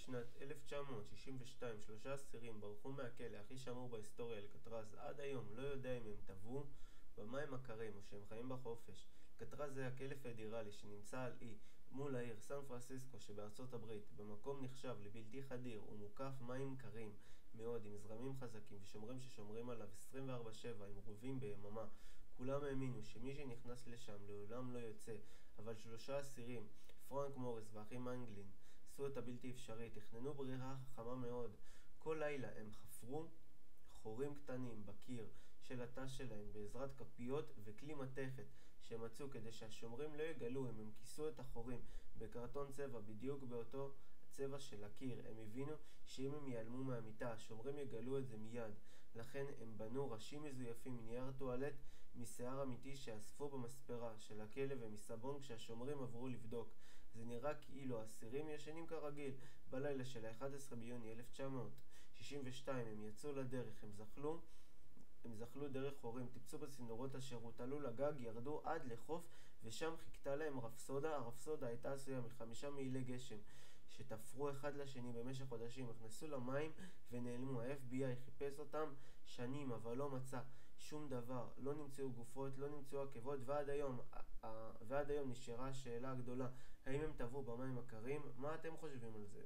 שנת 1962 3 אסירים ברחו מהכלא הכי שמור בהיסטוריה אלקטרז. עד היום לא יודע אם הם טבעו במים הקרים או שהם חיים בחופש. אלקטרז זה הכלא פדרלי שנמצא על אי מול העיר סן פרנסיסקו שבארצות הברית, במקום נחשב לבלתי חדיר ומוקף מים קרים מאוד עם זרמים חזקים ושומרים ששומרים עליו 24/7 עם רובים ביממה. כולם האמינו שמי שנכנס לשם לעולם לא יוצא, אבל 3 אסירים, פרנק מוריס והאחים אנגלין, עשו את הבלתי אפשרי. תכננו ברירה חכמה מאוד. כל לילה הם חפרו חורים קטנים בקיר של התא שלהם בעזרת כפיות וכלי מתכת שמצאו כדי שהשומרים לא יגלו אם הם כיסו את החורים בקרטון צבע בדיוק באותו הצבע של הקיר. הם הבינו שאם הם ייעלמו מהמיטה השומרים יגלו את זה מיד, לכן הם בנו ראשים מזויפים מנייר טואלט משיער אמיתי שאספו במספרה של הכלא ומסבון כשהשומרים עברו לבדוק. זה נראה כאילו האסירים ישנים כרגיל. בלילה של ה-11 ביוני 1962 הם יצאו לדרך. הם זחלו דרך חורים, טיפסו בצינורות השירות, עלו לגג, ירדו עד לחוף ושם חיכתה להם רפסודה. הרפסודה הייתה עשויה מ5 מעילי גשם שתפרו אחד לשני במשך חודשים. נכנסו למים ונעלמו. ה-FBI חיפש אותם שנים אבל לא מצא שום דבר. לא נמצאו גופות, לא נמצאו עקבות, ועד היום נשארה השאלה הגדולה, האם הם טבעו במים הקרים? מה אתם חושבים על זה?